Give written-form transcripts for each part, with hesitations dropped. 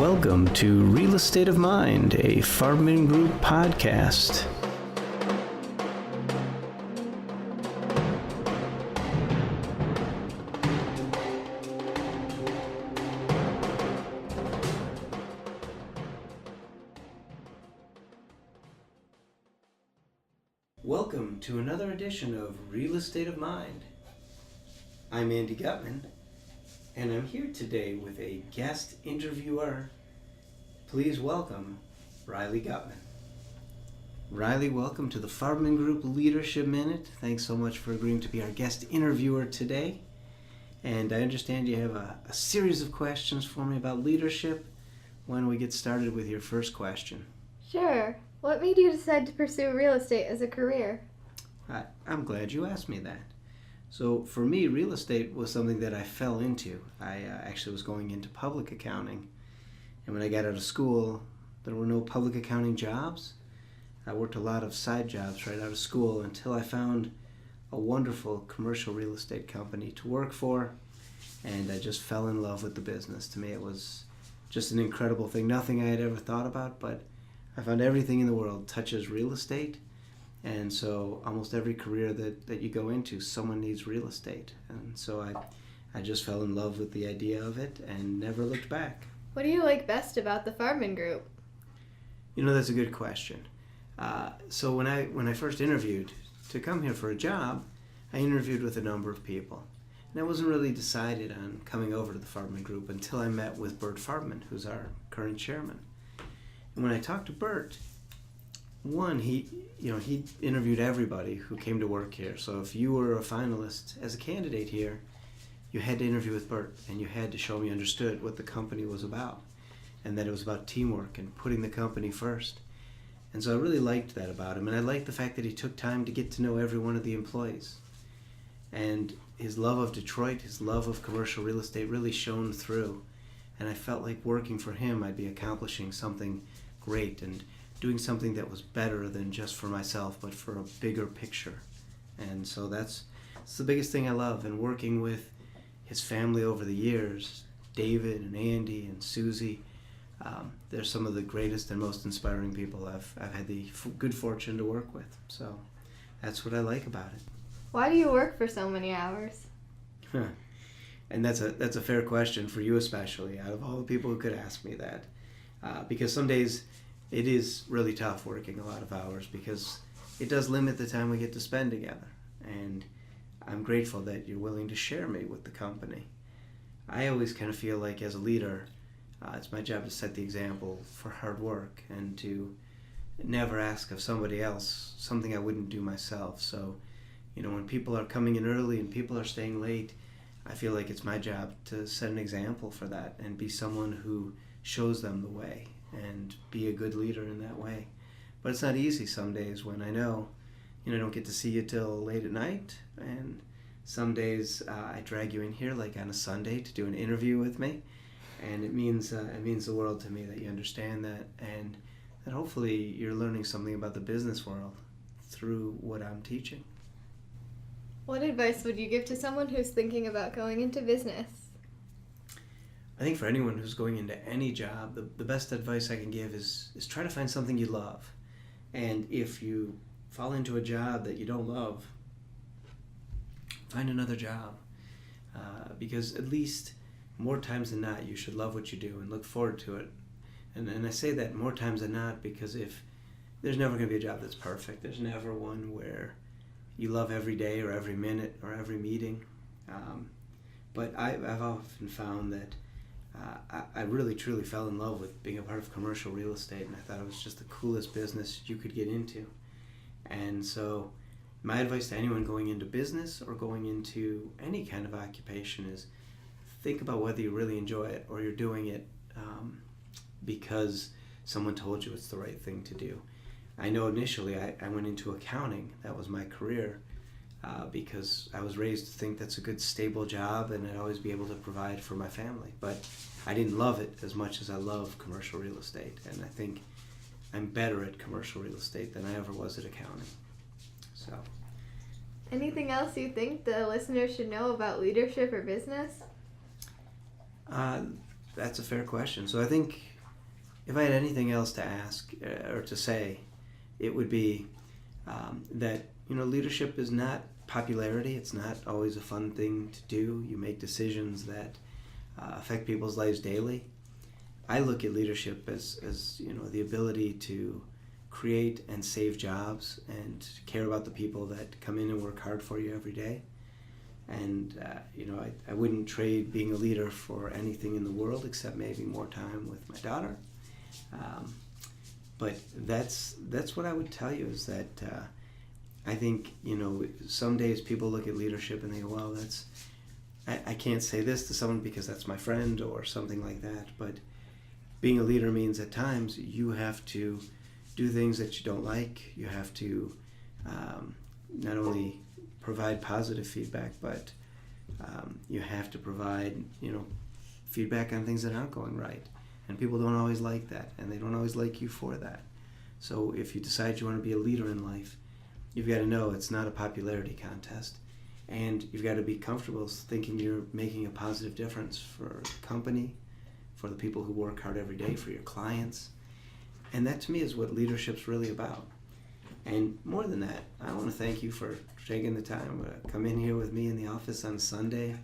Welcome to Real Estate of Mind, a Farming Group podcast. Welcome to another edition of Real Estate of Mind. I'm Andy Gutman, and I'm here today with a guest interviewer. Please welcome Riley Gutman. Riley, welcome to the Farming Group Leadership Minute. Thanks so much for agreeing to be our guest interviewer today. And I understand you have a series of questions for me about leadership. Why don't we get started with your first question? Sure. What made you decide to pursue real estate as a career? I'm glad you asked me that. So for me, real estate was something that I fell into. I actually was going into public accounting. And when I got out of school, there were no public accounting jobs. I worked a lot of side jobs right out of school until I found a wonderful commercial real estate company to work for. And I just fell in love with the business. To me, it was just an incredible thing. Nothing I had ever thought about, but I found everything in the world touches real estate. And so almost every career that you go into, someone needs real estate. And so I just fell in love with the idea of it and never looked back. What do you like best about the Farming Group? You know, that's a good question. So when I first interviewed to come here for a job, I interviewed with a number of people. And I wasn't really decided on coming over to the Farming Group until I met with Bert Farmman, who's our current chairman. And when I talked to Bert, he interviewed everybody who came to work here. So if you were a finalist as a candidate here, you had to interview with Bert, and you had to show him you understood what the company was about, and that it was about teamwork and putting the company first. And so I really liked that about him, and I liked the fact that he took time to get to know every one of the employees. And his love of Detroit, his love of commercial real estate really shone through. And I felt like working for him, I'd be accomplishing something great and doing something that was better than just for myself, but for a bigger picture. And so that's the biggest thing I love. And working with his family over the years, David and Andy and Susie, they're some of the greatest and most inspiring people I've had the good fortune to work with. So that's what I like about it. Why do you work for so many hours? And that's a fair question for you especially, out of all the people who could ask me that. Because some days it is really tough working a lot of hours because it does limit the time we get to spend together. And I'm grateful that you're willing to share me with the company. I always kind of feel like as a leader, it's my job to set the example for hard work and to never ask of somebody else something I wouldn't do myself. So, when people are coming in early and people are staying late, I feel like it's my job to set an example for that and be someone who shows them the way and be a good leader in that way. But it's not easy some days when I know, I don't get to see you till late at night, and some days I drag you in here like on a Sunday to do an interview with me, and it means the world to me that you understand that, and that hopefully you're learning something about the business world through what I'm teaching. What advice would you give to someone who's thinking about going into business? I think for anyone who's going into any job, the best advice I can give is try to find something you love. And if you fall into a job that you don't love, find another job. Because at least more times than not, you should love what you do and look forward to it. And I say that more times than not because if there's never going to be a job that's perfect. There's never one where you love every day or every minute or every meeting. But I've often found that I really truly fell in love with being a part of commercial real estate, and I thought it was just the coolest business you could get into. And so my advice to anyone going into business or going into any kind of occupation is think about whether you really enjoy it or you're doing it because someone told you it's the right thing to do. I know initially I went into accounting. That was my career because I was raised to think that's a good stable job and I'd always be able to provide for my family. But I didn't love it as much as I love commercial real estate, and I think I'm better at commercial real estate than I ever was at accounting. So. Anything else you think the listeners should know about leadership or business? I that's a fair question. So I think if I had anything else to ask or to say, it would be that, leadership is not popularity. It's not always a fun thing to do. You make decisions that affect people's lives daily. I look at leadership as the ability to create and save jobs and care about the people that come in and work hard for you every day. And, I wouldn't trade being a leader for anything in the world except maybe more time with my daughter. But that's what I would tell you is that I think, some days people look at leadership and they go, well, I can't say this to someone because that's my friend or something like that. But being a leader means at times you have to do things that you don't like. You have to not only provide positive feedback, but you have to provide, feedback on things that aren't going right. And people don't always like that, and they don't always like you for that. So if you decide you want to be a leader in life, you've got to know it's not a popularity contest. And you've got to be comfortable thinking you're making a positive difference for the company, for the people who work hard every day, for your clients. And that to me is what leadership's really about. And more than that, I want to thank you for taking the time to come in here with me in the office on Sunday.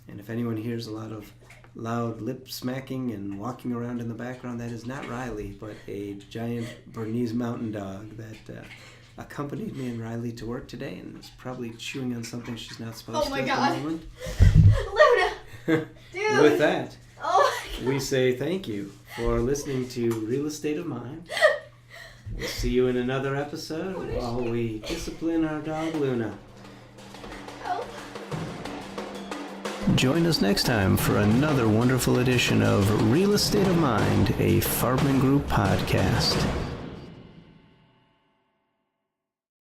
And if anyone hears a lot of loud lip smacking and walking around in the background, that is not Riley, but a giant Bernese mountain dog that accompanied me and Riley to work today and is probably chewing on something she's not supposed to at the moment. Luna! Dude! With that, Oh my we say thank you for listening to Real Estate of Mind. We'll see you in another episode while we discipline our dog Luna. Help. Join us next time for another wonderful edition of Real Estate of Mind, a Farbman Group podcast.